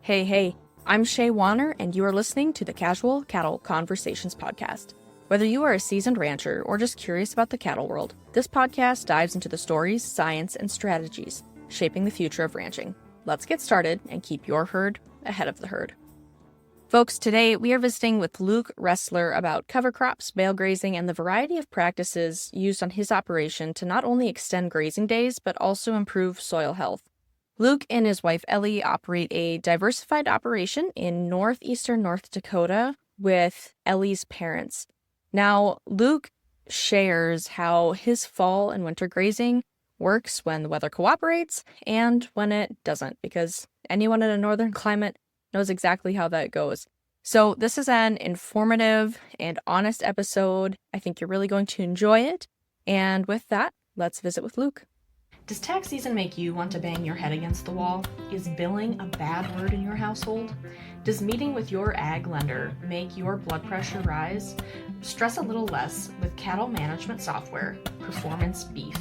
Hey, I'm Shaye Warner, and you are listening to the Casual Cattle Conversations podcast. Whether you are a seasoned rancher or just curious about the cattle world, this podcast dives into the stories, science, and strategies shaping the future of ranching. Let's get started and keep your herd ahead of the herd. Folks, today we are visiting with Luke Ressler about cover crops, bale grazing, and the variety of practices used on his operation to not only extend grazing days, but also improve soil health. Luke and his wife Elli operate a diversified operation in Northeastern North Dakota with Elli's parents. Now, Luke shares how his fall and winter grazing works when the weather cooperates and when it doesn't, because anyone in a northern climate knows exactly how that goes. So this is an informative and honest episode. I think you're really going to enjoy it. And with that, let's visit with Luke. Does tax season make you want to bang your head against the wall? Is billing a bad word in your household? Does meeting with your ag lender make your blood pressure rise? Stress a little less with cattle management software, Performance Beef.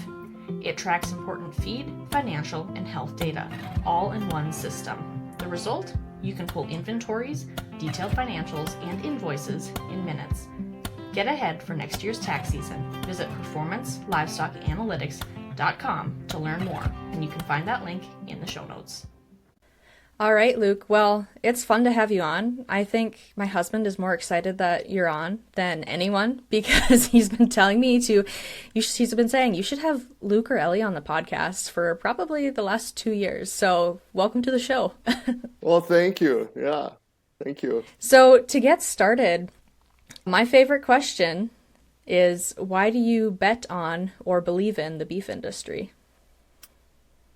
It tracks important feed, financial, and health data, all in one system. The result? You can pull inventories, detailed financials, and invoices in minutes. Get ahead for next year's tax season. Visit performancelivestockanalytics.com to learn more, and you can find that link in the show notes. All right, Luke. Well, it's fun to have you on. I think my husband is more excited that you're on than anyone because he's been telling me he's been saying you should have Luke or Elli on the podcast for probably the last 2 years. So welcome to the show. Well, thank you. Yeah, thank you. So to get started, my favorite question is, why do you bet on or believe in the beef industry?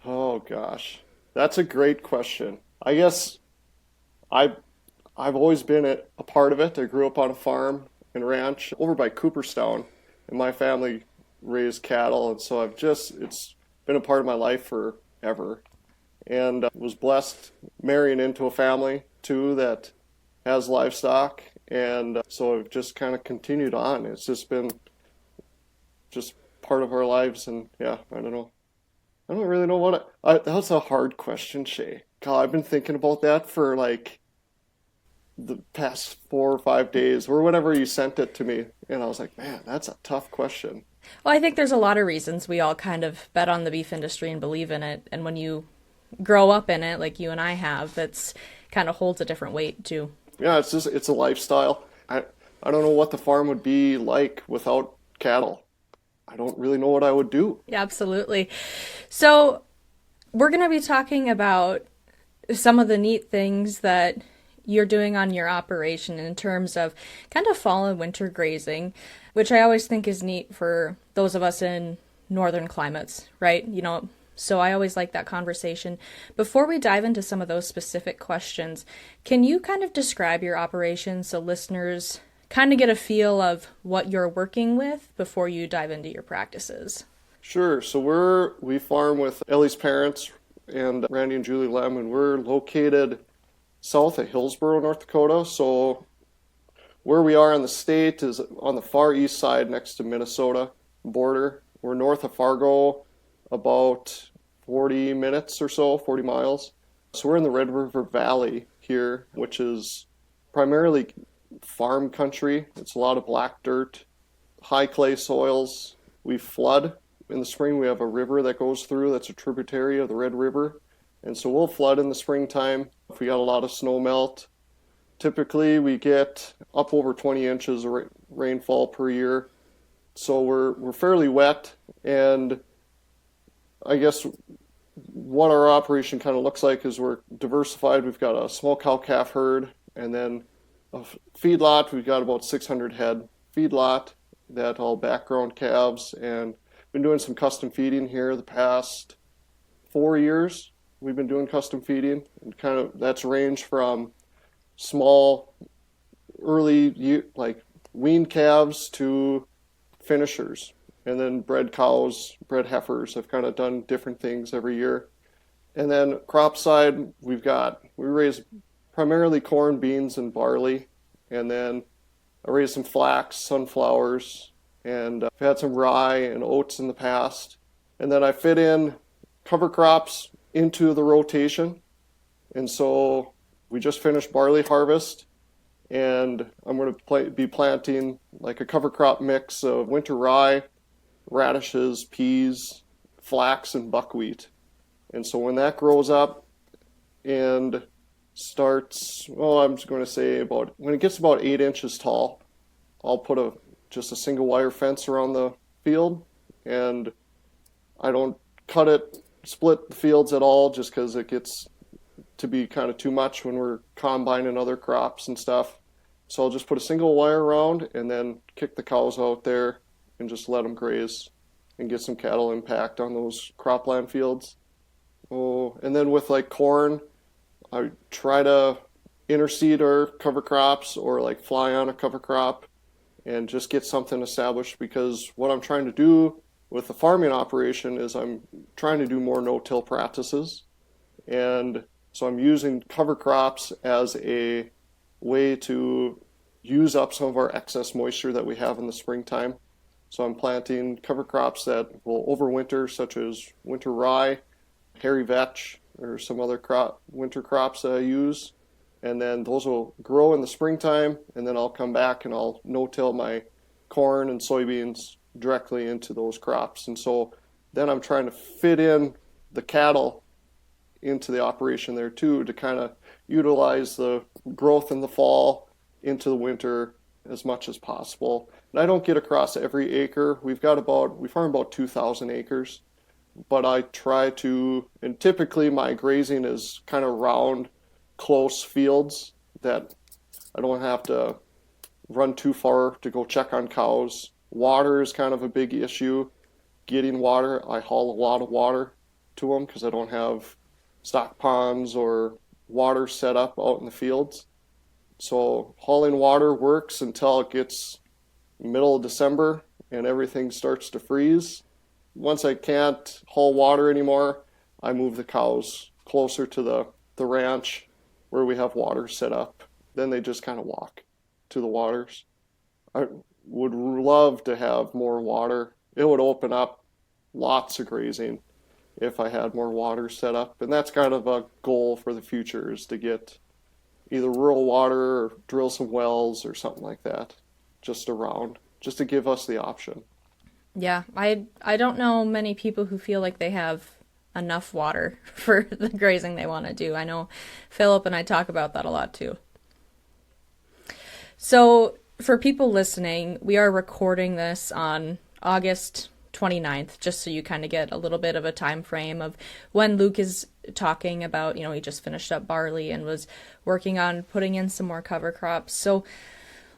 Oh gosh, that's a great question. I guess I've always been a part of it. I grew up on a farm and ranch over by Cooperstown, and my family raised cattle, and so it's been a part of my life forever. And was blessed marrying into a family too that has livestock. And so I've just kind of continued on. It's just been just part of our lives. And yeah, I don't know. I don't really know that was a hard question, Shaye. God, I've been thinking about that for like the past 4 or 5 days or whenever you sent it to me. And I was like, man, that's a tough question. Well, I think there's a lot of reasons we all kind of bet on the beef industry and believe in it. And when you grow up in it, like you and I have, that's kind of holds a different weight too. Yeah, it's a lifestyle. I don't know what the farm would be like without cattle. I don't really know what I would do. Yeah, absolutely. So we're going to be talking about some of the neat things that you're doing on your operation in terms of kind of fall and winter grazing, which I always think is neat for those of us in northern climates, right? You know, so I always like that conversation. Before we dive into some of those specific questions, can you kind of describe your operation so listeners kind of get a feel of what you're working with before you dive into your practices? Sure. So we farm with Elli's parents and Randy and Julie Lem, and we're located south of Hillsboro, North Dakota. So where we are in the state is on the far east side next to Minnesota border. We're north of Fargo, about 40 minutes or so, 40 miles. So we're in the Red River Valley here, which is primarily farm country. It's a lot of black dirt, high clay soils. We flood. In the spring, we have a river that goes through that's a tributary of the Red River. And so we'll flood in the springtime if we got a lot of snow melt. Typically, we get up over 20 inches of rainfall per year. So we're fairly wet, and I guess what our operation kind of looks like is we're diversified. We've got a small cow-calf herd, and then a feedlot. We've got about 600 head feedlot that all background calves, and been doing some custom feeding here the past 4 years. We've been doing custom feeding, and kind of that's ranged from small, early, like weaned calves to finishers. And then bred cows, bred heifers. I've kind of done different things every year. And then crop side, we raise primarily corn, beans, and barley. And then I raise some flax, sunflowers, and I've had some rye and oats in the past. And then I fit in cover crops into the rotation. And so we just finished barley harvest, and I'm going to be planting like a cover crop mix of winter rye, radishes, peas, flax, and buckwheat. And so when that grows up and starts, well, I'm just going to say about, when it gets about 8 inches tall, I'll put just a single wire fence around the field, and I don't split the fields at all, just because it gets to be kind of too much when we're combining other crops and stuff. So I'll just put a single wire around and then kick the cows out there and just let them graze and get some cattle impact on those cropland fields. Oh, and then with like corn, I try to interseed our cover crops or like fly on a cover crop and just get something established, because what I'm trying to do with the farming operation is I'm trying to do more no-till practices. And so I'm using cover crops as a way to use up some of our excess moisture that we have in the springtime. So I'm planting cover crops that will overwinter, such as winter rye, hairy vetch, or some other winter crops that I use. And then those will grow in the springtime, and then I'll come back and I'll no-till my corn and soybeans directly into those crops. And so then I'm trying to fit in the cattle into the operation there too, to kind of utilize the growth in the fall into the winter as much as possible. And I don't get across every acre. We farm about 2,000 acres, but I try to, and typically my grazing is kind of round, close fields that I don't have to run too far to go check on cows. Water is kind of a big issue. Getting water, I haul a lot of water to them because I don't have stock ponds or water set up out in the fields. So hauling water works until it gets middle of December and everything starts to freeze. Once I can't haul water anymore, I move the cows closer to the ranch where we have water set up. Then they just kind of walk to the waters. I would love to have more water. It would open up lots of grazing if I had more water set up. And that's kind of a goal for the future, is to get either rural water or drill some wells or something like that just around, just to give us the option. Yeah, I don't know many people who feel like they have enough water for the grazing they want to do. I know Philip and I talk about that a lot too. So for people listening, we are recording this on August 29th, just so you kind of get a little bit of a time frame of when Luke is talking about, he just finished up barley and was working on putting in some more cover crops. So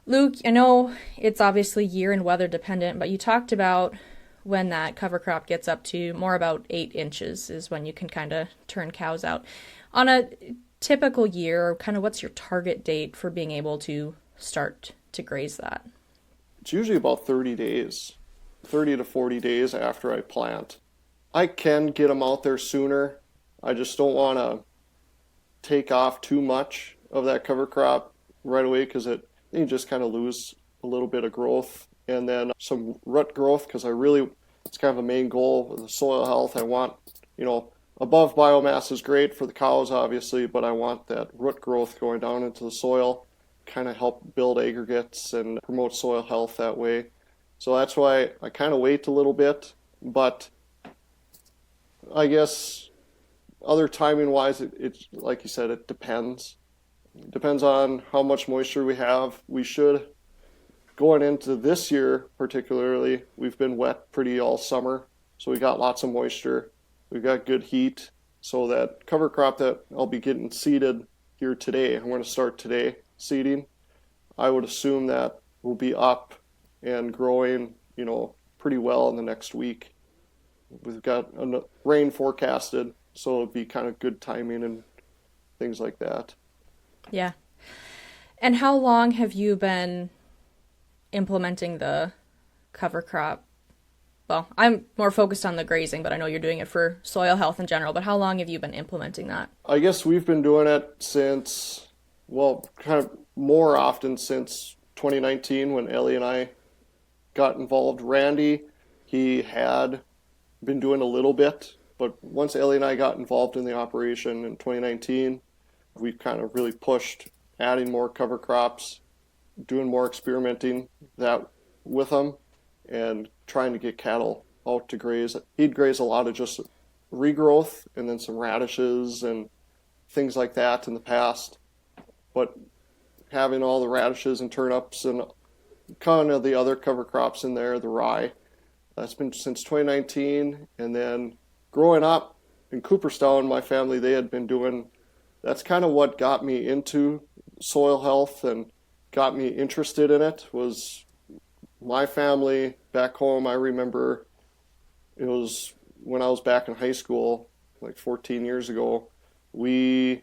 Luke, I know it's obviously year and weather dependent, but you talked about when that cover crop gets up to more about 8 inches is when you can kind of turn cows out. On a typical year, kind of what's your target date for being able to start to graze that? It's usually about 30 days, 30 to 40 days after I plant. I can get them out there sooner. I just don't want to take off too much of that cover crop right away, because you just kind of lose a little bit of growth, and then some root growth, because it's kind of a main goal with the soil health. I want, above biomass is great for the cows, obviously, but I want that root growth going down into the soil, kind of help build aggregates and promote soil health that way. So that's why I kind of wait a little bit, but I guess other timing wise, it's like you said, it depends. It depends on how much moisture we have. We should, going into this year particularly, we've been wet pretty all summer, so we got lots of moisture. We've got good heat, so that cover crop that I'll be getting seeded here today, I'm going to start today seeding. I would assume that will be up and growing, pretty well in the next week. We've got rain forecasted, so it'll be kind of good timing and things like that. Yeah. And how long have you been implementing the cover crop? Well, I'm more focused on the grazing, but I know you're doing it for soil health in general, but how long have you been implementing that? I guess we've been doing it since, kind of more often since 2019 when Elli and I got involved. Randy, he had been doing a little bit, but once Elli and I got involved in the operation in 2019, we kind of really pushed adding more cover crops, doing more experimenting that with them, and trying to get cattle out to graze. He'd graze a lot of just regrowth and then some radishes and things like that in the past. But having all the radishes and turnips and kind of the other cover crops in there, the rye, that's been since 2019. And then growing up in Cooperstown, my family, they had been doing, that's kind of what got me into soil health and got me interested in it. Was my family back home. I remember it was when I was back in high school, like 14 years ago, we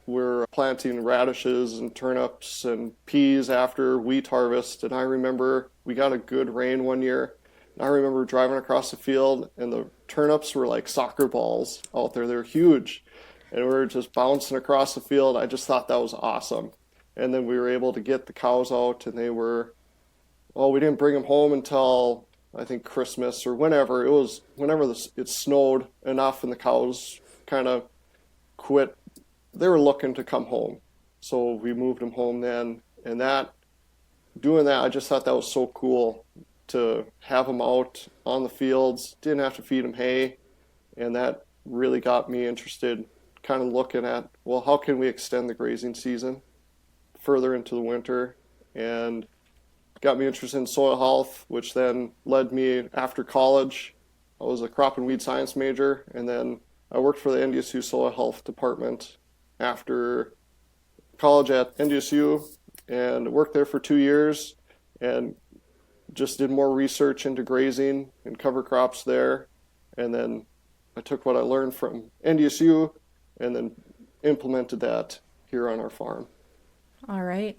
were planting radishes and turnips and peas after wheat harvest. And I remember we got a good rain one year. And I remember driving across the field and the turnips were like soccer balls out there. They were huge. And we were just bouncing across the field. I just thought that was awesome. And then we were able to get the cows out, and they were, well, we didn't bring them home until I think Christmas or whenever. It was whenever it snowed enough and the cows kind of quit. They were looking to come home. So we moved them home then. And doing that, I just thought that was so cool to have them out on the fields. Didn't have to feed them hay. And that really got me interested, kind of looking at, well, how can we extend the grazing season further into the winter? And got me interested in soil health, which then led me after college. I was a crop and weed science major, and then I worked for the NDSU soil health department after college at NDSU and worked there for 2 years and just did more research into grazing and cover crops there. And then I took what I learned from NDSU and then implemented that here on our farm. All right.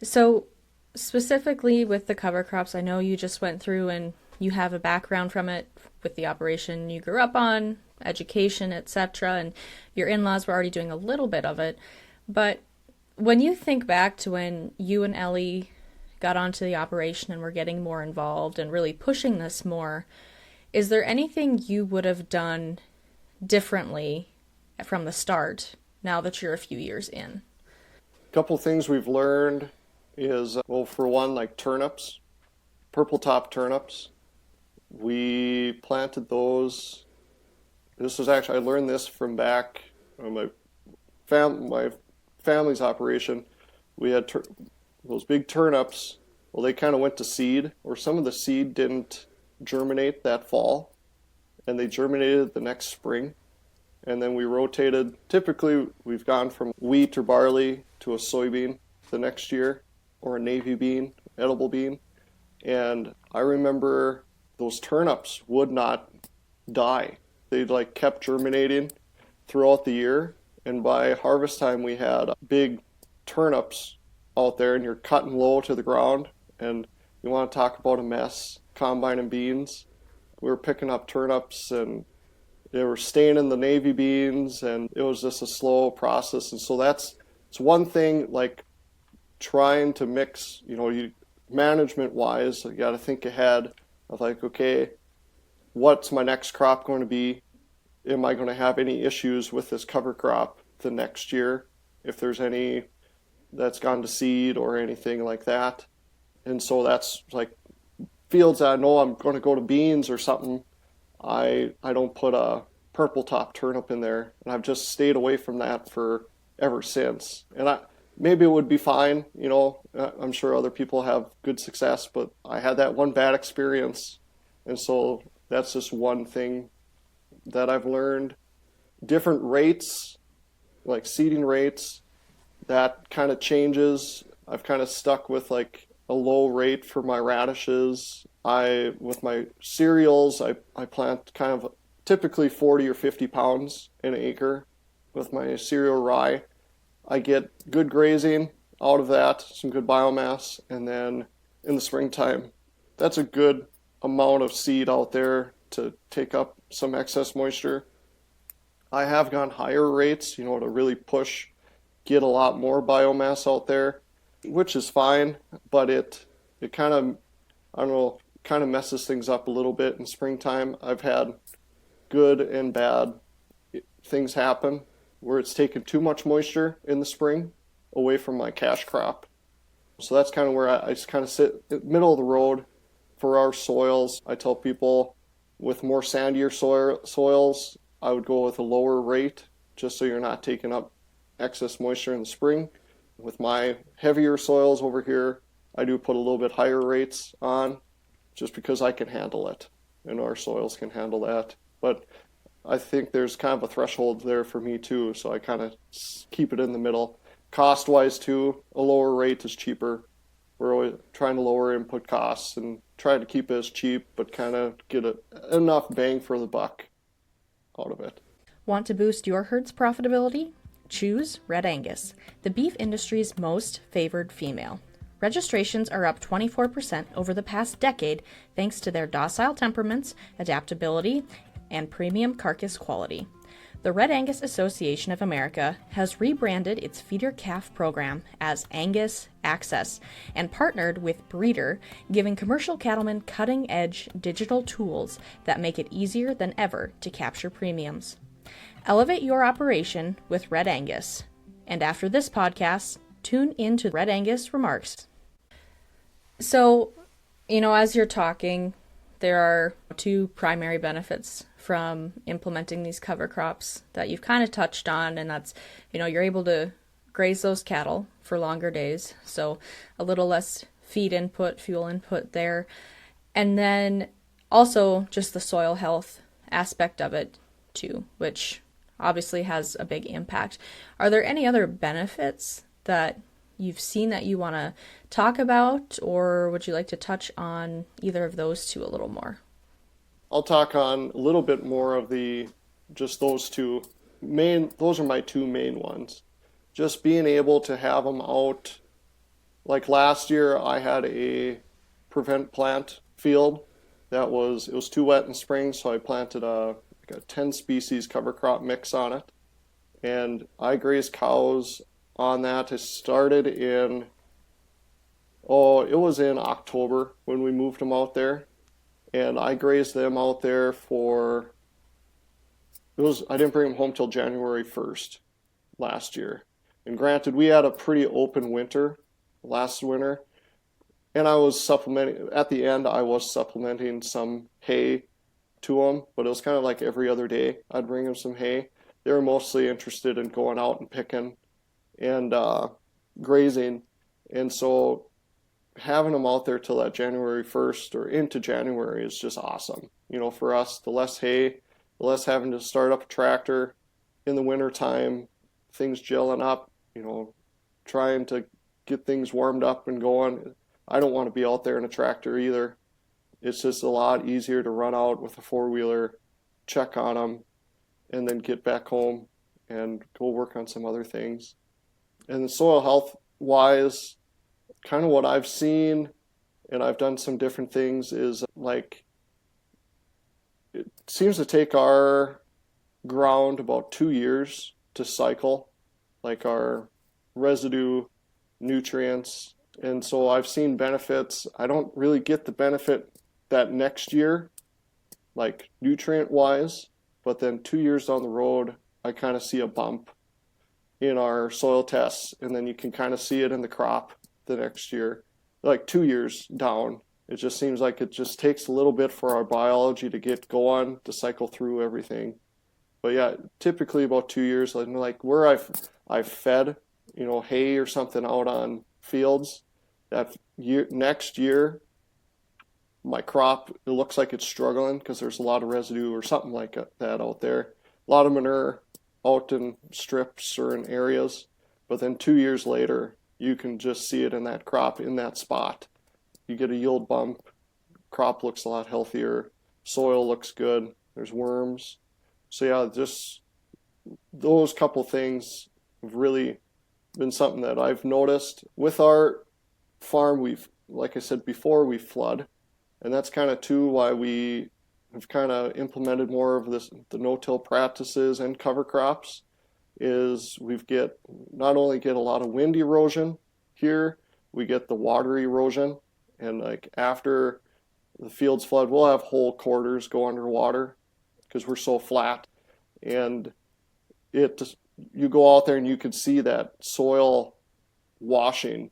So specifically with the cover crops, I know you just went through and you have a background from it with the operation you grew up on, education, etc., and your in-laws were already doing a little bit of it. But when you think back to when you and Elli got onto the operation and were getting more involved and really pushing this more, is there anything you would have done differently from the start now that you're a few years in? A couple things we've learned is, well, for one, like turnips, purple top turnips. We planted those. This was actually, I learned this from back on my family's operation. We had those big turnips. Well, they kind of went to seed, or some of the seed didn't germinate that fall, and they germinated the next spring. And then we rotated. Typically, we've gone from wheat or barley to a soybean the next year, or a navy bean, edible bean. And I remember those turnips would not die. They kept germinating throughout the year. And by harvest time, we had big turnips out there, and you're cutting low to the ground. And you want to talk about a mess, combining beans. We were picking up turnips, and they were staying in the navy beans, and it was just a slow process. And so it's one thing, like trying to mix, management-wise, you got to think ahead of okay, what's my next crop going to be? Am I going to have any issues with this cover crop the next year if there's any that's gone to seed or anything like that? And so that's fields that I know I'm going to go to beans or something, I don't put a purple top turnip in there. And I've just stayed away from that for ever since. And maybe it would be fine, I'm sure other people have good success, but I had that one bad experience. And so that's just one thing that I've learned. Different rates, like seeding rates, that kind of changes. I've kind of stuck with a low rate for my radishes. With my cereals, I plant kind of typically 40 or 50 pounds an acre with my cereal rye. I get good grazing out of that, some good biomass, and then in the springtime, that's a good amount of seed out there to take up some excess moisture. I have gone higher rates, to really get a lot more biomass out there, which is fine, but it kind of, I don't know, kind of messes things up a little bit in springtime. I've had good and bad things happen where it's taken too much moisture in the spring away from my cash crop. So that's kind of where I just kind of sit in the middle of the road for our soils. I tell people with more sandier soils, I would go with a lower rate just so you're not taking up excess moisture in the spring. With my heavier soils over here, I do put a little bit higher rates on just because I can handle it and our soils can handle that. But I think there's kind of a threshold there for me too, so I kind of keep it in the middle. Cost-wise too, a lower rate is cheaper. We're always trying to lower input costs and try to keep it as cheap, but kind of get enough bang for the buck out of it. Want to boost your herd's profitability? Choose Red Angus, the beef industry's most favored female. Registrations are up 24% over the past decade thanks to their docile temperaments, adaptability, and premium carcass quality. The Red Angus Association of America has rebranded its feeder calf program as Angus Access and partnered with Breeder, giving commercial cattlemen cutting-edge digital tools that make it easier than ever to capture premiums. Elevate your operation with Red Angus. And after this podcast, tune into Red Angus Remarks. So, as you're talking, there are two primary benefits from implementing these cover crops that you've kind of touched on, and that's, you're able to graze those cattle for longer days, so a little less feed input, fuel input there. And then also just the soil health aspect of it too, which obviously has a big impact. Are there any other benefits that you've seen that you want to talk about, or would you like to touch on either of those two a little more? I'll talk on a little bit more of just those two main, those are my two main ones. Just being able to have them out. Like last year, I had a prevent plant field it was too wet in spring, so I planted a 10 species cover crop mix on it. And I grazed cows on that. It started it was in October when we moved them out there. And I grazed them out there I didn't bring them home till January 1st last year. And granted, we had a pretty open winter last winter. And I was supplementing some hay to them, but it was kind of like every other day I'd bring them some hay. They were mostly interested in going out and picking and grazing. And so having them out there till that January 1st or into January is just awesome. For us, the less hay, the less having to start up a tractor in the winter time, things gelling up, trying to get things warmed up and going. I don't want to be out there in a tractor either. It's just a lot easier to run out with a four-wheeler, check on them, and then get back home and go work on some other things. And the soil health-wise, kind of what I've seen, and I've done some different things, is like it seems to take our ground about 2 years to cycle, like our residue nutrients. And so I've seen benefits. I don't really get the benefit that next year, like nutrient-wise, but then 2 years down the road, I kind of see a bump in our soil tests, and then you can kind of see it in the crop the next year, like 2 years down. It just seems like it just takes a little bit for our biology to get going, to cycle through everything. But yeah, typically about 2 years, like where I've fed, hay or something out on fields, that next year, my crop, it looks like it's struggling because there's a lot of residue or something like that out there. A lot of manure out in strips or in areas. But then 2 years later, you can just see it in that crop, in that spot. You get a yield bump, crop looks a lot healthier, soil looks good, there's worms. So yeah, just those couple things have really been something that I've noticed. With our farm, like I said before, we flood. And that's kind of too why we have kind of implemented more of the no-till practices and cover crops. Is not only get a lot of wind erosion here, we get the water erosion. And like after the fields flood, we'll have whole quarters go underwater because we're so flat. And it you go out there and you could see that soil washing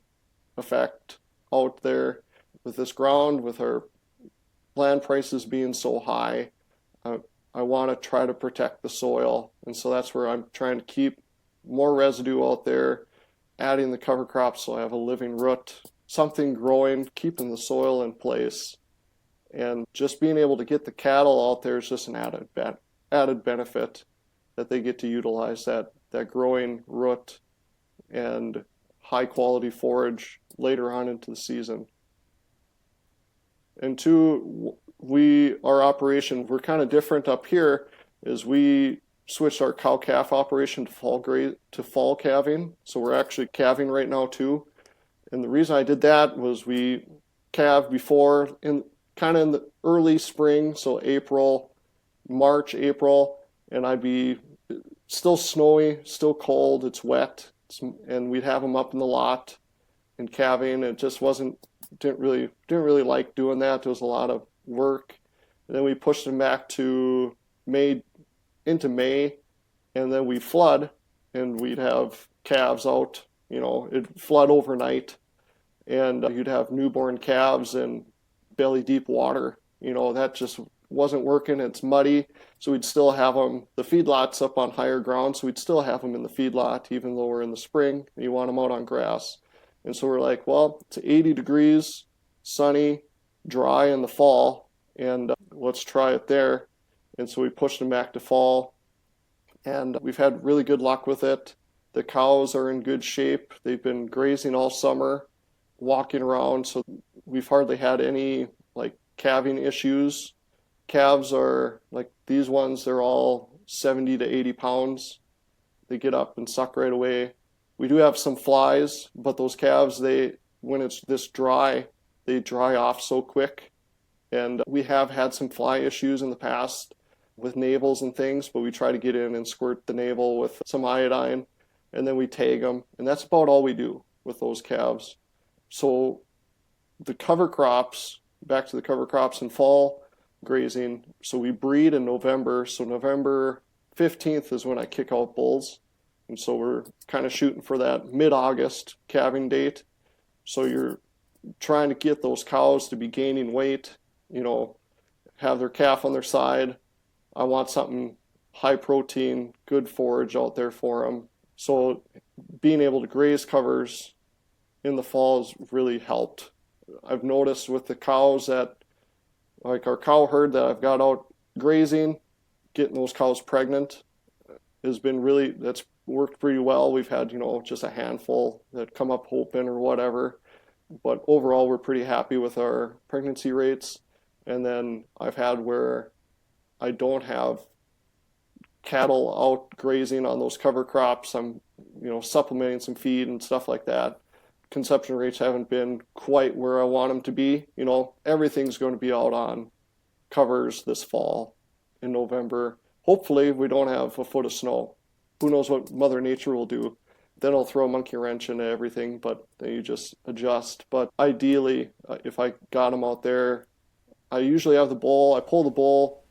effect out there with this ground, with our land prices being so high. I want to try to protect the soil, and so that's where I'm trying to keep more residue out there, adding the cover crops so I have a living root, something growing, keeping the soil in place, and just being able to get the cattle out there is just an added benefit that they get to utilize that growing root and high quality forage later on into the season. And two, our operation, we're kind of different up here, is we switched our cow-calf operation to fall calving. So we're actually calving right now too. And the reason I did that was we calved before in the early spring, so March, April, and I'd be still snowy, still cold, it's wet, and we'd have them up in the lot and calving. It just didn't really like doing that. There was a lot of work. And then we pushed them back to May, and then we flood, and we'd have calves out. It'd flood overnight, and you'd have newborn calves in belly deep water. That just wasn't working. It's muddy, so we'd still have them. The feedlot's up on higher ground, so we'd still have them in the feedlot, even though we're in the spring. And you want them out on grass. And so we're like, well, it's 80 degrees, sunny, dry in the fall, and let's try it there. And so we pushed them back to fall, and we've had really good luck with it. The cows are in good shape. They've been grazing all summer, walking around, so we've hardly had any calving issues. Calves are like these ones, they're all 70 to 80 pounds. They get up and suck right away. We do have some flies, but those calves, when it's this dry, they dry off so quick. And we have had some fly issues in the past with navels and things, but we try to get in and squirt the navel with some iodine, and then we tag them. And that's about all we do with those calves. So the cover crops, back to the cover crops and fall grazing. So we breed in November. So November 15th is when I kick out bulls. And so we're kind of shooting for that mid-August calving date. So you're trying to get those cows to be gaining weight, have their calf on their side. I want something high protein, good forage out there for them. So being able to graze covers in the fall has really helped. I've noticed with the cows that, like our cow herd that I've got out grazing, getting those cows pregnant that's worked pretty well. We've had, just a handful that come up hoping or whatever. But overall, we're pretty happy with our pregnancy rates. And then I've had where I don't have cattle out grazing on those cover crops. I'm, supplementing some feed and stuff like that. Conception rates haven't been quite where I want them to be. Everything's going to be out on covers this fall in November. Hopefully we don't have a foot of snow. Who knows what Mother Nature will do. Then I'll throw a monkey wrench into everything, but then you just adjust. But ideally, if I got them out there, I usually have I pull the bull,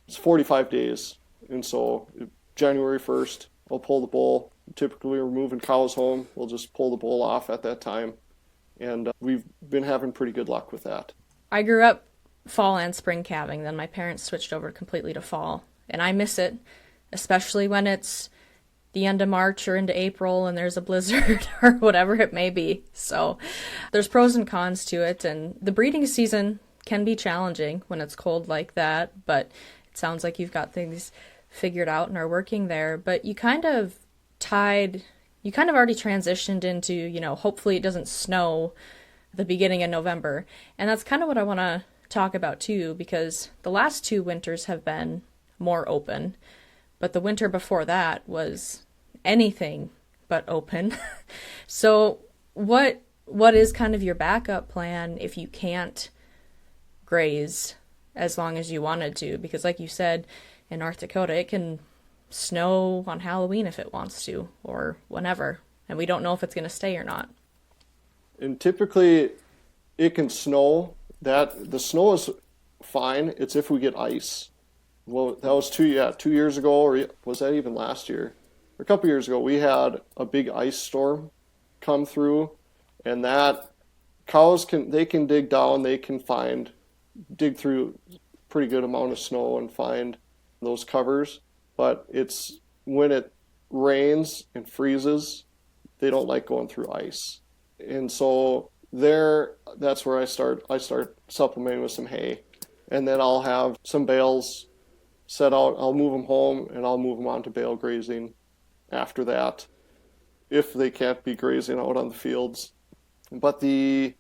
it's 45 days. And so January 1st, I'll pull the bull. Typically we're moving cows home. We'll just pull the bull off at that time. And we've been having pretty good luck with that. I grew up fall and spring calving. Then my parents switched over completely to fall. And I miss it, especially when it's the end of March or into April and there's a blizzard or whatever it may be. So there's pros and cons to it. And the breeding season can be challenging when it's cold like that. But it sounds like you've got things figured out and are working there. But you kind of already transitioned into, hopefully it doesn't snow the beginning of November. And that's kind of what I want to talk about too, because the last 2 winters have been more open, but the winter before that was anything but open. So what is kind of your backup plan if you can't graze as long as you wanted to? Because like you said, in North Dakota, it can snow on Halloween if it wants to, or whenever, and we don't know if it's going to stay or not. And typically it can snow. The snow is fine. It's if we get ice. Well, that was 2 years ago, or was that even last year? a couple years ago, we had a big ice storm come through, and that cows can dig down, they can dig through pretty good amount of snow and find those covers. But it's when it rains and freezes, they don't like going through ice. And so that's where I start supplementing with some hay. And then I'll have some bales set out. I'll move them home and I'll move them on to bale grazing after that, if they can't be grazing out on the fields. But the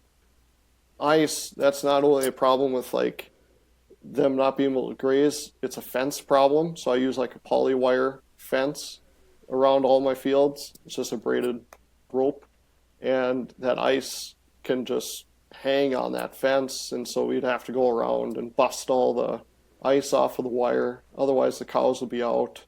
ice, that's not only a problem with like them not being able to graze, it's a fence problem. So I use like a poly wire fence around all my fields. It's just a braided rope, and that ice can just hang on that fence, and so we'd have to go around and bust all the ice off of the wire, otherwise the cows will be out.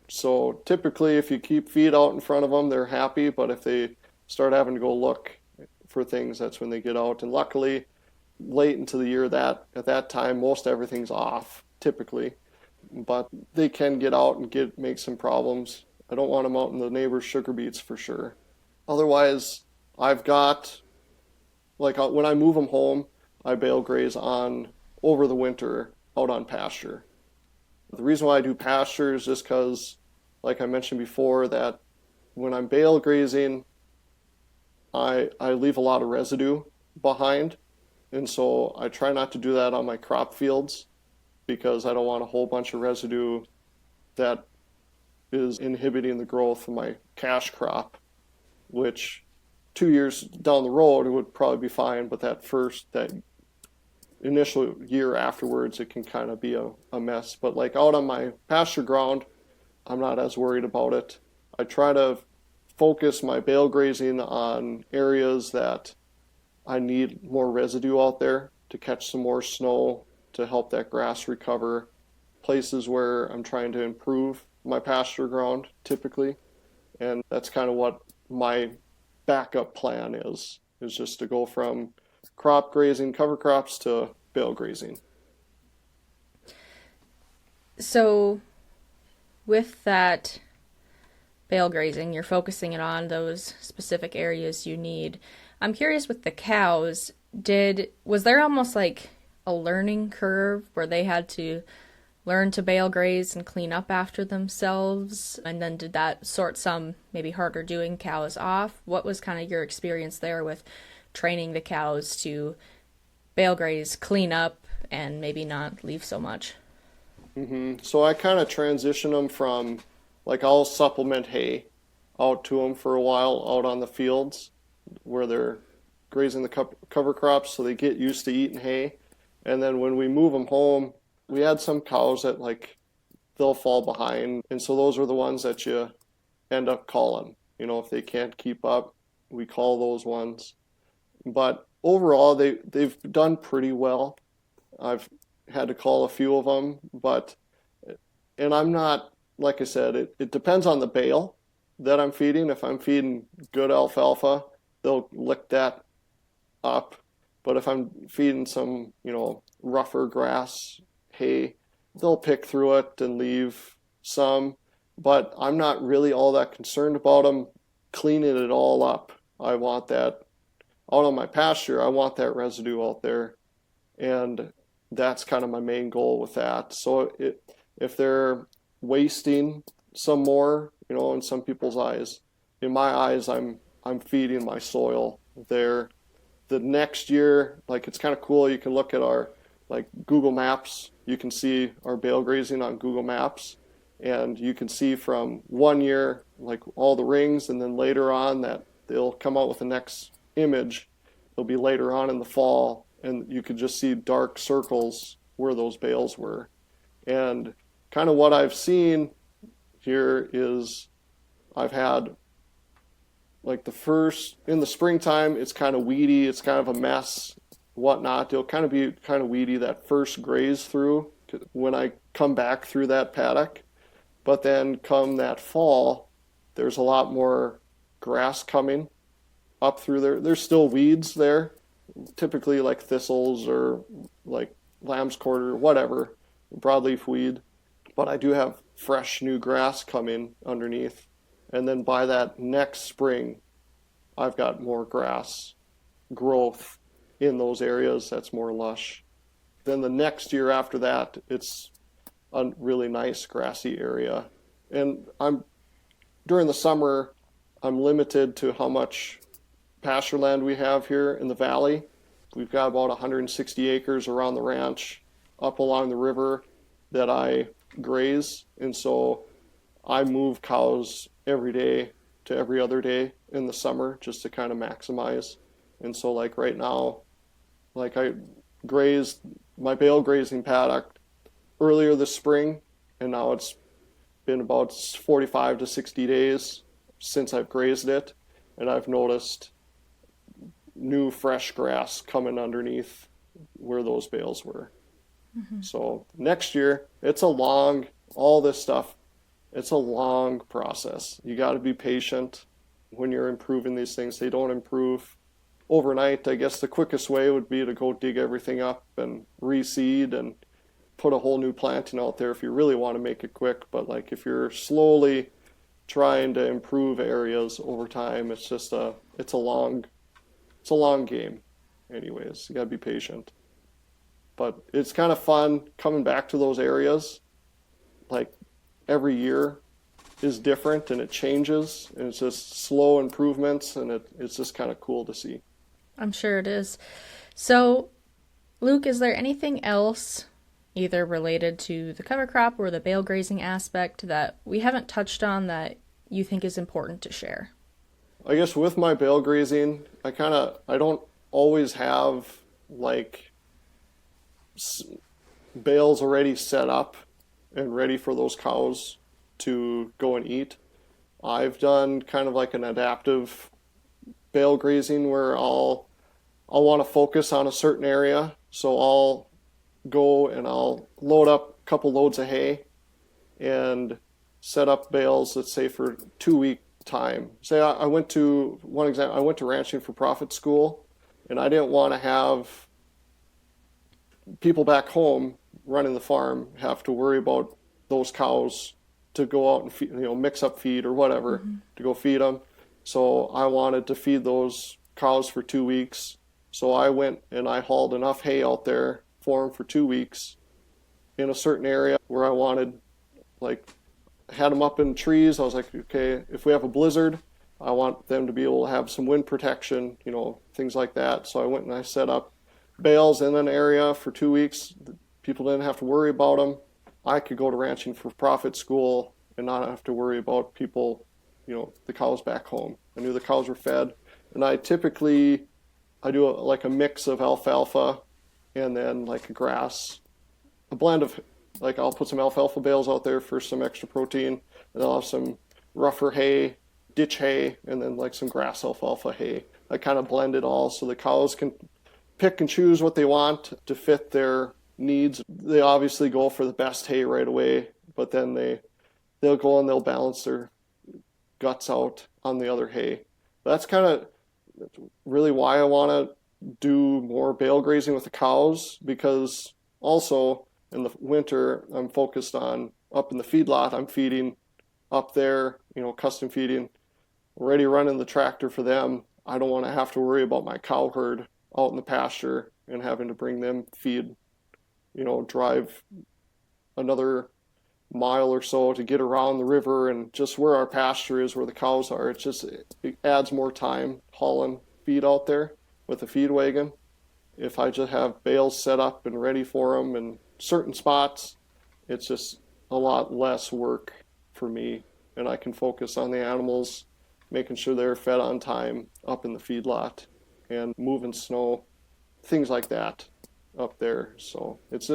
So typically if you keep feed out in front of them, they're happy, but if they start having to go look for things, that's when they get out. And luckily late into the year, at that time most everything's off typically, but they can get out and make some problems. I don't want them out in the neighbor's sugar beets for sure. Otherwise, I've got, like when I move them home, I bale graze on over the winter out on pasture. The reason why I do pasture is just because, like I mentioned before, that when I'm bale grazing, I leave a lot of residue behind. And so I try not to do that on my crop fields, because I don't want a whole bunch of residue that is inhibiting the growth of my cash crop, which 2 years down the road it would probably be fine, but that initial year afterwards it can kind of be a mess. But like out on my pasture ground, I'm not as worried about it. I try to focus my bale grazing on areas that I need more residue out there to catch some more snow to help that grass recover. Places where I'm trying to improve my pasture ground typically, and that's kind of what my backup plan is just to go from crop grazing, cover crops, to bale grazing. So with that bale grazing, you're focusing it on those specific areas you need. I'm curious, with the cows, was there almost like a learning curve where they had to learn to bale graze and clean up after themselves? And then did that sort some maybe harder doing cows off? What was kind of your experience there with training the cows to bale graze, clean up, and maybe not leave so much? So I kind of transition them from, like, I'll supplement hay out to them for a while out on the fields where they're grazing the cover crops, so they get used to eating hay. And then when we move them home, we had some cows that, like, they'll fall behind, and so those are the ones that you end up calling. If they can't keep up, we call those ones. But overall, they've done pretty well. I've had to call a few of them, and I'm not, like I said, it depends on the bale that I'm feeding. If I'm feeding good alfalfa, they'll lick that up. But if I'm feeding some, rougher grass, hay, they'll pick through it and leave some. But I'm not really all that concerned about them cleaning it all up. I want that out on my pasture. I want that residue out there, and that's kind of my main goal with that. So if they're wasting some more, in some people's eyes, in my eyes, I'm feeding my soil there. The next year, like, it's kind of cool. You can look at our, like, Google Maps. You can see our bale grazing on Google Maps, and you can see from 1 year, like, all the rings, and then later on that they'll come out with the next image. It'll be later on in the fall, and you could just see dark circles where those bales were. And kind of what I've seen here is I've had, like, in the springtime, it's kind of weedy, it's kind of a mess, whatnot. It'll kind of be kind of weedy that first graze through when I come back through that paddock. But then come that fall, there's a lot more grass coming up through there. There's still weeds there, typically like thistles or like lamb's quarter, whatever, broadleaf weed. But I do have fresh new grass coming underneath. And then by that next spring, I've got more grass growth in those areas that's more lush. Then the next year after that, it's a really nice grassy area. And during the summer, I'm limited to how much pasture land we have here in the valley. We've got about 160 acres around the ranch up along the river that I graze. And so I move cows every day to every other day in the summer just to kind of maximize. And so like right now, like I grazed my bale grazing paddock earlier this spring, and now it's been about 45 to 60 days since I've grazed it, and I've noticed new fresh grass coming underneath where those bales were. Mm-hmm. So next year, it's a long process. You got to be patient when you're improving these things. They don't improve overnight. I guess the quickest way would be to go dig everything up and reseed and put a whole new planting out there if you really want to make it quick. But like if you're slowly trying to improve areas over time, it's a long game anyways. You got to be patient. But it's kind of fun coming back to those areas. Like every year is different and it changes, and it's just slow improvements, and it's just kind of cool to see. I'm sure it is. So, Luke, is there anything else, either related to the cover crop or the bale grazing aspect, that we haven't touched on that you think is important to share? I guess with my bale grazing, I don't always have like bales already set up and ready for those cows to go and eat. I've done kind of like an adaptive bale grazing where I'll want to focus on a certain area. So I'll go and I'll load up a couple loads of hay and set up bales, let's say for 2-week time. Say I went to ranching for profit school, and I didn't want to have people back home running the farm have to worry about those cows to go out and feed, mix up feed or whatever, mm-hmm. to go feed them. So I wanted to feed those cows for 2 weeks. So I went and I hauled enough hay out there for them for 2 weeks in a certain area where I wanted, like, had them up in trees. I was like, okay, if we have a blizzard, I want them to be able to have some wind protection, things like that. So I went and I set up bales in an area for 2 weeks. People didn't have to worry about them. I could go to ranching for profit school and not have to worry about people, the cows back home. I knew the cows were fed. And I do a mix of alfalfa and then like a grass, a blend of, like I'll put some alfalfa bales out there for some extra protein, and I'll have some rougher hay, ditch hay, and then like some grass alfalfa hay. I kind of blend it all so the cows can pick and choose what they want to fit their needs. They obviously go for the best hay right away, but then they'll go and they'll balance their guts out on the other hay. That's kind of really why I want to do more bale grazing with the cows, because also in the winter I'm focused on up in the feedlot. I'm feeding up there, custom feeding, already running the tractor for them. I don't want to have to worry about my cow herd out in the pasture and having to bring them feed, drive another mile or so to get around the river, and just where our pasture is, where the cows are, it adds more time hauling feed out there with a feed wagon. If I just have bales set up and ready for them in certain spots, it's just a lot less work for me, and I can focus on the animals, making sure they're fed on time up in the feedlot and moving snow, things like that up there. So it's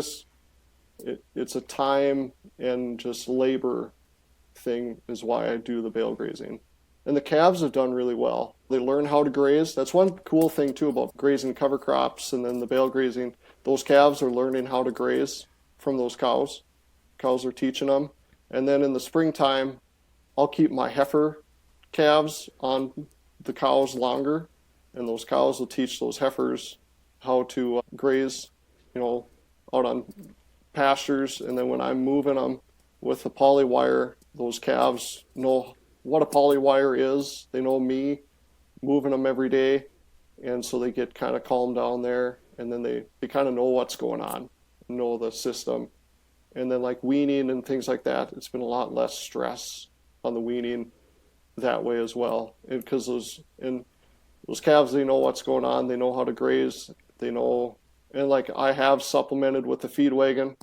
a time and just labor thing is why I do the bale grazing. And the calves have done really well. They learn how to graze. That's one cool thing too about grazing cover crops and then the bale grazing. Those calves are learning how to graze from those cows. Cows are teaching them. And then in the springtime, I'll keep my heifer calves on the cows longer, and those cows will teach those heifers how to graze, out on pastures. And then when I'm moving them with the poly wire, those calves know what a poly wire is. They know me moving them every day, and so they get kind of calmed down there, and then they kind of know what's going on, know the system. And then like weaning and things like that, it's been a lot less stress on the weaning that way as well. And because those calves, they know what's going on, they know how to graze, they know. And like I have supplemented with the feed wagon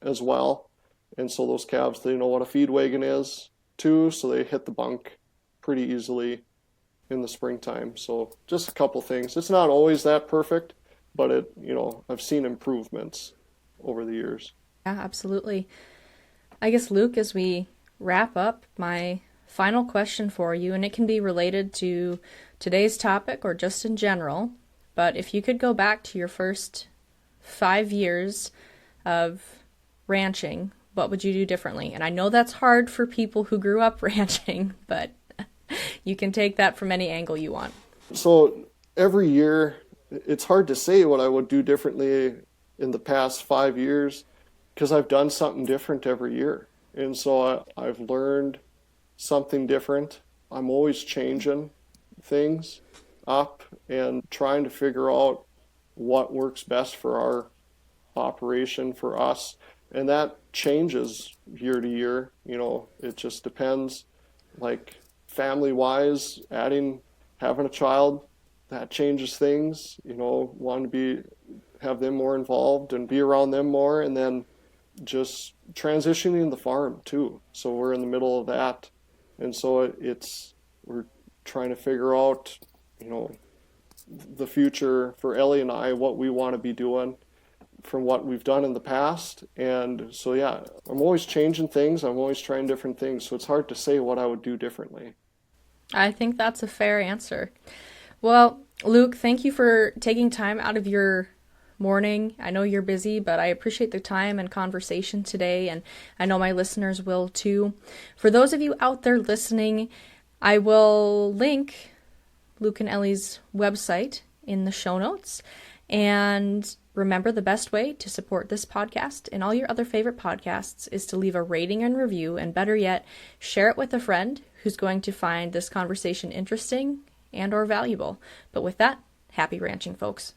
as well, and so those calves, they know what a feed wagon is too, so they hit the bunk pretty easily in the springtime. So just a couple things. It's not always that perfect, but I've seen improvements over the years. Yeah, absolutely. I guess, Luke, as we wrap up, my final question for you, and it can be related to today's topic or just in general, but if you could go back to your first 5 years of ranching, what would you do differently? And I know that's hard for people who grew up ranching, but you can take that from any angle you want. So every year, it's hard to say what I would do differently in the past 5 years, because I've done something different every year. And so I've learned something different. I'm always changing things up and trying to figure out what works best for our operation, for us. And that changes year to year. It just depends. Like family-wise, having a child, that changes things. Want to have them more involved and be around them more, and then just transitioning the farm too. So we're in the middle of that, and so we're trying to figure out, the future for Elli and I, what we want to be doing from what we've done in the past. And so yeah, I'm always changing things. I'm always trying different things. So it's hard to say what I would do differently. I think that's a fair answer. Well, Luke, thank you for taking time out of your morning. I know you're busy, but I appreciate the time and conversation today, and I know my listeners will too. For those of you out there listening, I will link Luke and Elli's website in the show notes. And remember, the best way to support this podcast and all your other favorite podcasts is to leave a rating and review, and better yet, share it with a friend who's going to find this conversation interesting and or valuable. But with that, happy ranching, folks.